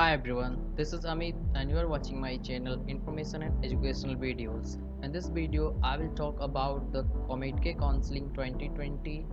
Hi everyone, this is Amit and you are watching my channel Information and Educational Videos. In this video, I will talk about the COMEDK Counseling 2020,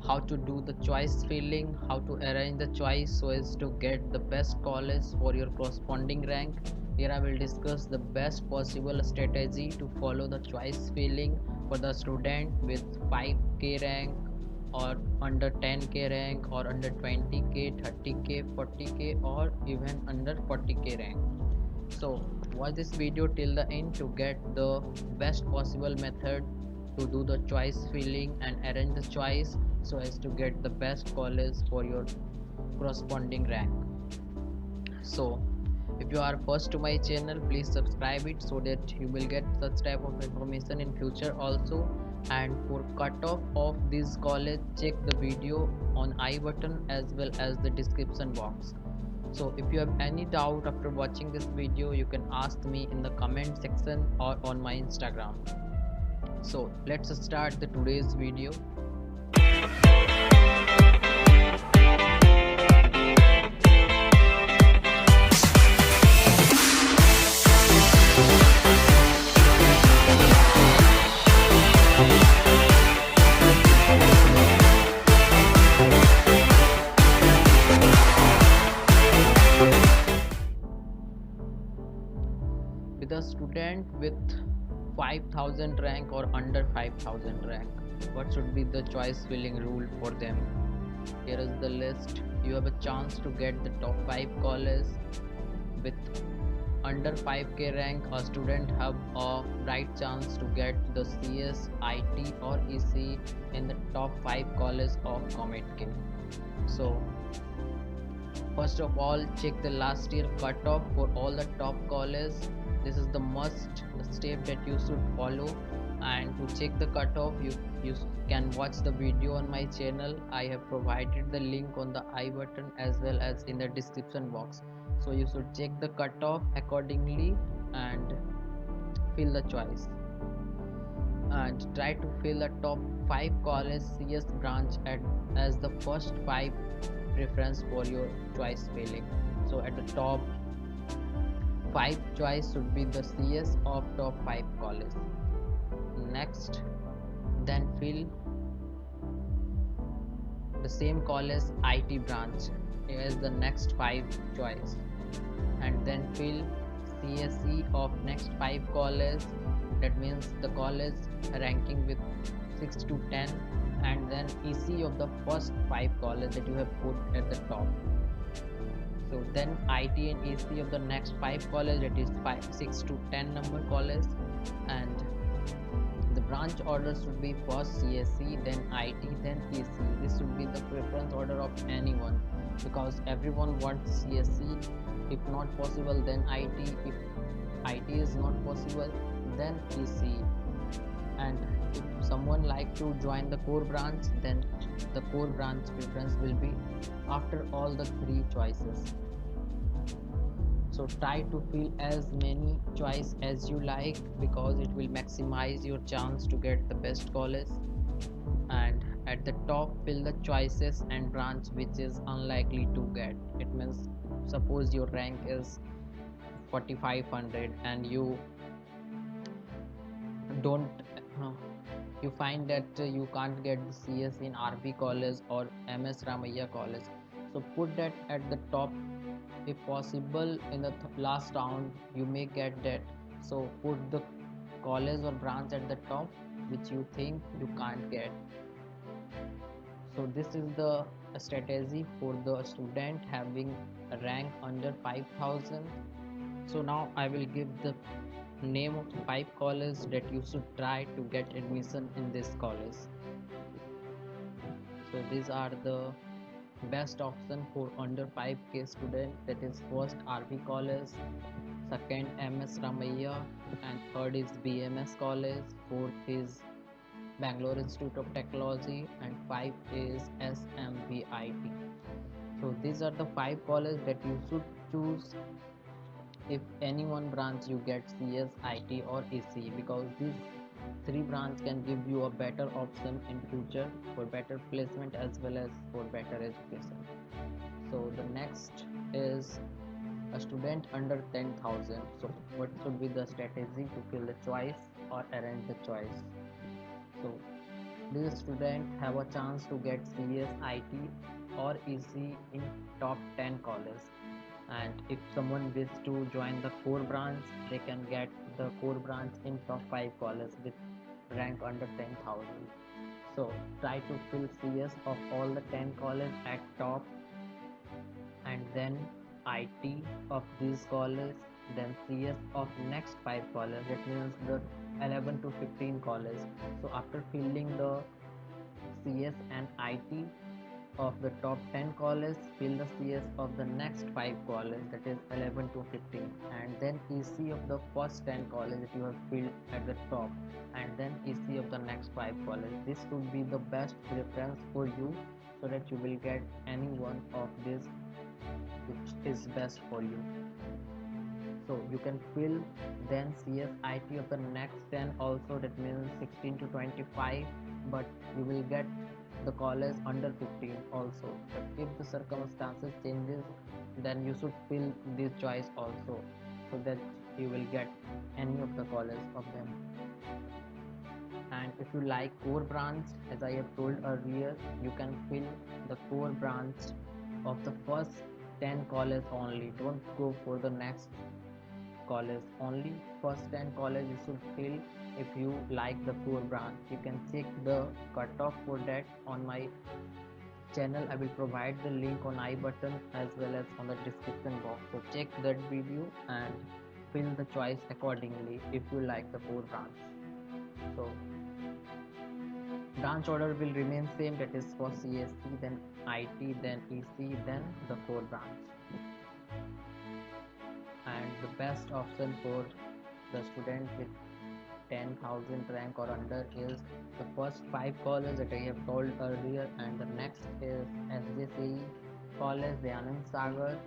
how to do the choice filling, how to arrange the choice so as to get the best college for your corresponding rank. Here I will discuss the best possible strategy to follow the choice filling for the student with 5k rank or under 10k rank or under 20k, 30k, 40k or even under 40k rank. So watch this video till the end to get the best possible method to do the choice filling and arrange the choice so as to get the best college for your corresponding rank. So if you are first to my channel, please subscribe it so that you will get such type of information in future also. And for cutoff of this college, check the video on I button as well as the description box. So if you have any doubt after watching this video, you can ask me in the comment section or on my Instagram. So let's start the today's video. With a student with 5000 rank or under 5000 rank, what should be the choice filling rule for them? Here is the list. You have a chance to get the top 5 colleges. With under 5k rank, a student have a right chance to get the CS, IT or EC in the top 5 colleges of COMEDK. So first of all, check the last year cutoff for all the top colleges. This is the step that you should follow. And to check the cutoff, you can watch the video on my channel. I have provided the link on the I button as well as in the description box. So you should check the cutoff accordingly and fill the choice. And try to fill the top 5 college CS branch as the first 5 preference for your choice filling. So at the top 5 choice should be the CS of top 5 college. Next, then fill the same college IT branch as the next 5 choice, and then fill CSE of next 5 college, that means the college ranking with 6 to 10, and then EC of the first 5 college that you have put at the top. So then IT and EC of the next 5 college, that is 6 to 10 number college, and the branch order should be first CSE, then IT, then EC. This should be the preference order of anyone because everyone wants CSE. If not possible, then IT. If IT is not possible, then EC. And if someone like to join the core branch, then the core branch preference will be after all the 3 choices. So try to fill as many choice as you like because it will maximize your chance to get the best college. And at the top, fill the choices and branch which is unlikely to get. It means suppose your rank is 4500 and you don't you find that you can't get the CS in RP college or MS Ramaiah college, so put that at the top. If possible in the last round you may get that, so put the college or branch at the top which you think you can't get. So this is the strategy for the student having a rank under 5000. So now I will give the name of 5 colleges that you should try to get admission in this college. So these are the best option for under 5k student, that is first RP college, second MS Ramaiah, and third is BMS college, fourth is Bangalore Institute of Technology, and 5 is SMVIT. So these are the 5 colleges that you should choose if any one branch you get CS, IT or EC, because these 3 branch can give you a better option in future for better placement as well as for better education. So the next is a student under 10,000. So what should be the strategy to fill the choice or arrange the choice? So these students have a chance to get CS, IT or EC in top 10 colleges. And if someone wishes to join the core branch, they can get the core branch in top 5 colleges with rank under 10,000. So try to fill CS of all the 10 colleges at top, and then IT of these colleges, then CS of next 5 colleges, that means the 11 to 15 colleges. So after filling the CS and IT of the top 10 colleges, fill the CS of the next 5 colleges, that is 11 to 15, and then EC of the first 10 colleges that you have filled at the top, and then EC of the next 5 colleges. This would be the best preference for you, so that you will get any one of these which is best for you. So you can fill then CS IT of the next 10 also, that means 16 to 25, but you will get the college under 15 also. But if the circumstances changes, then you should fill this choice also, so that you will get any of the college of them. And if you like core branch, as I have told earlier, you can fill the core branch of the first 10 college only. Don't go for the next college, only first 10 college you should fill. If you like the core branch, you can check the cutoff for that on my channel. I will provide the link on I button as well as on the description box, so check that video and fill the choice accordingly if you like the core branch. So branch order will remain same, that is for CSC, then IT, then EC, then the core branch. And the best option for the student with 10,000 rank or under is the first 5 colleges that I have told earlier, and the next is SJCE College, Dayanand Sagar,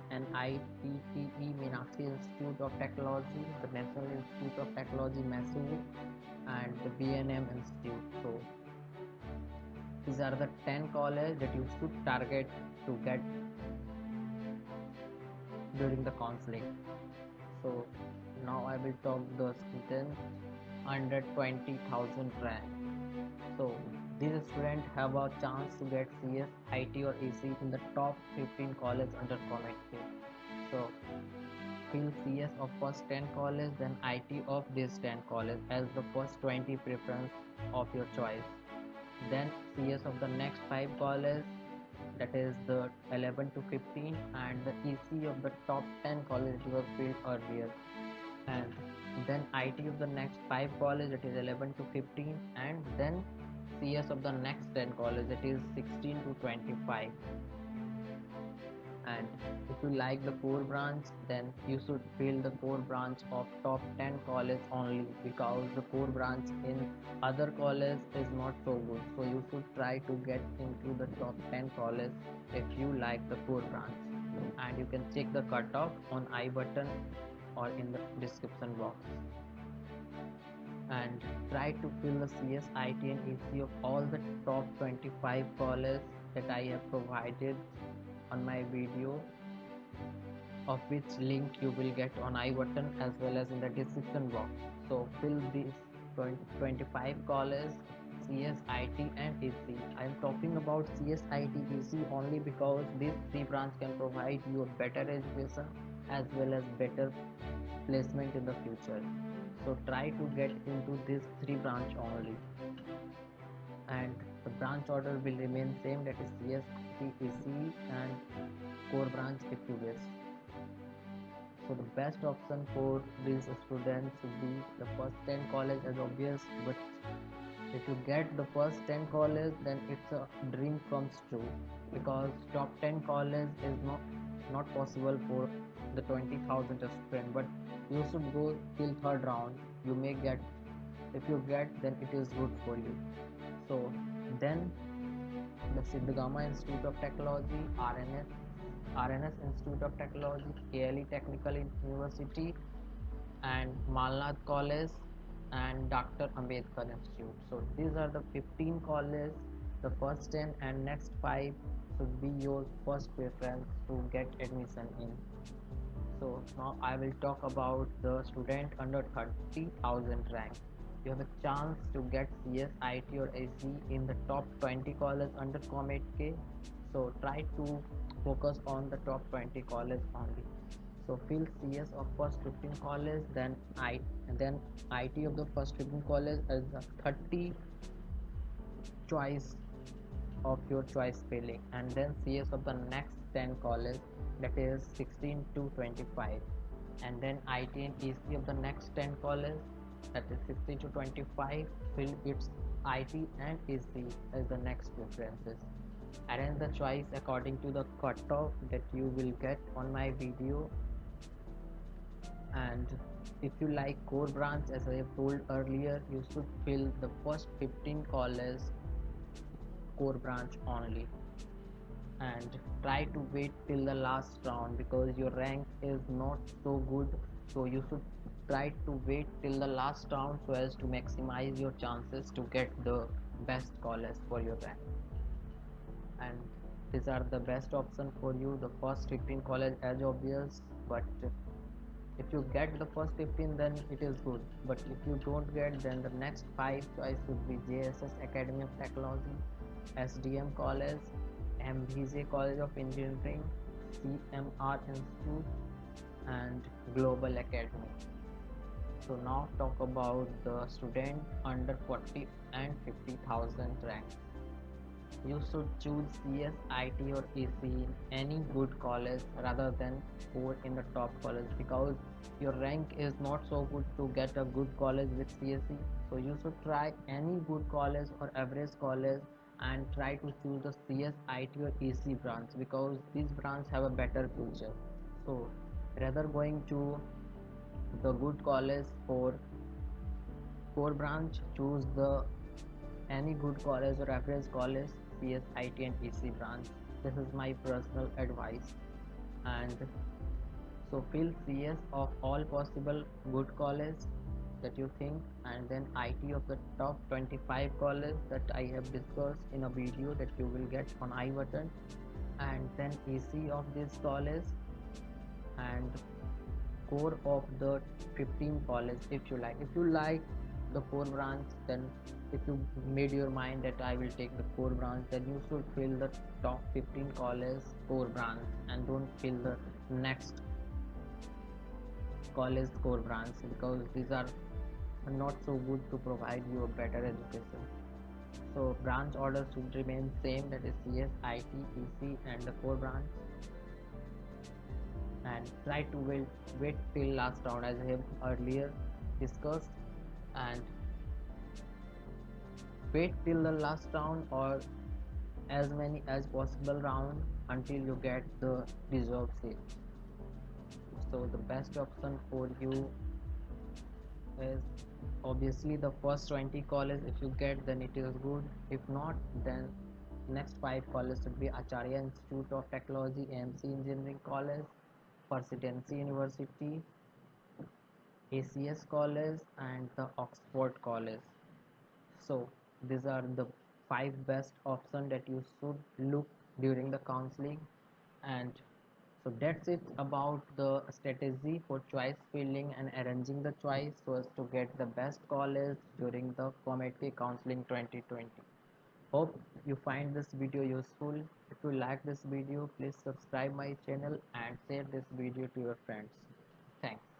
and ITTE Meenakshi Institute of Technology, the National Institute of Technology Mysore, and the BNM Institute. So these are the 10 colleges that you should target to get during the counseling. So now I will talk the students under 20,000 rank. So these students have a chance to get CS, IT or EC in the top 15 college under COMEDK. So fill CS of first 10 college, then IT of these 10 college as the first 20 preference of your choice. Then CS of the next 5 college, that is the 11 to 15, and the EC of the top 10 college you have filled earlier, and then IT of the next 5 college, that is 11 to 15, and then CS of the next 10 college, that is 16 to 25. And if you like the core branch, then you should fill the core branch of top 10 college only, because the core branch in other college is not so good. So you should try to get into the top 10 college if you like the core branch, and you can check the cutoff on I button or in the description box. And try to fill the CS, IT and EC of all the top 25 colleges that I have provided on my video, of which link you will get on I button as well as in the description box. So fill these 25 colleges, CS, IT and EC. I am talking about CS, IT, EC only because these three branches can provide you a better education as well as better placement in the future. So try to get into this three branch only, and the branch order will remain same, that is CS, IT, EC and core branch if you wish. So the best option for these students would be the first 10 college as obvious, but if you get the first 10 college, then it's a dream comes true, because top 10 college is not possible for the 20,000 student, but you should go till third round. You may get, if you get, then it is good for you. So then the Siddhagama Institute of Technology, RNS Institute of Technology, KLE Technical University, and Malnath College, and Dr. Ambedkar Institute. So these are the 15 colleges, the first 10 and next 5 should be your first preference to get admission in. So now I will talk about the student under 30,000 rank. You have a chance to get CS, IT or AC in the top 20 college under Comet K. So try to focus on the top 20 college only. So fill CS of first 15 college, then IT of the first 15 college as the 30 choice of your choice filling, and then CS of the next 10 college, that is 16 to 25, and then IT and EC of the next 10 college, that is 16 to 25. Fill its IT and EC as the next preferences. Arrange the choice according to the cutoff that you will get on my video. And if you like core branch, as I have told earlier, you should fill the first 15 college core branch only, and try to wait till the last round because your rank is not so good. So you should try to wait till the last round so as to maximize your chances to get the best college for your rank. And these are the best option for you, the first 15 college as obvious. But if you get the first 15, then it is good, but if you don't get, then the next 5 choice would be JSS Academy of Technology, SDM College, MBJ College of Engineering, CMR Institute, and Global Academy. So now talk about the student under 40 and 50,000 rank. You should choose CS, IT or AC in any good college rather than 4 in the top college, because your rank is not so good to get a good college with CSE. So you should try any good college or average college and try to choose the CS, IT or AC branch, because these branches have a better future. So rather going to the good college for core branch, choose the any good college or average college, CS, IT and EC branch. This is my personal advice. And so fill CS of all possible good college that you think, and then IT of the top 25 college that I have discussed in a video that you will get on I button, and then EC of this college, and core of the 15 college if you like. If you like the core branch, then if you made your mind that I will take the core branch, then you should fill the top 15 college core branch and don't fill the next college core branch, because these are not so good to provide you a better education. So branch order should remain same, that is CS, IT, EC and the core branch, and try to wait till last round as I have earlier discussed, and wait till the last round or as many as possible round until you get the reserved seat. So the best option for you is obviously the first 20 college. If you get, then it is good. If not, then next 5 colleges should be Acharya Institute of Technology, AMC Engineering College, Presidency University, ACS College and the Oxford College. So these are the 5 best options that you should look during the counseling. And so that's it about the strategy for choice filling and arranging the choice so as to get the best college during the Comet K Counseling 2020. Hope you find this video useful. If you like this video, please subscribe my channel and share this video to your friends. Thanks.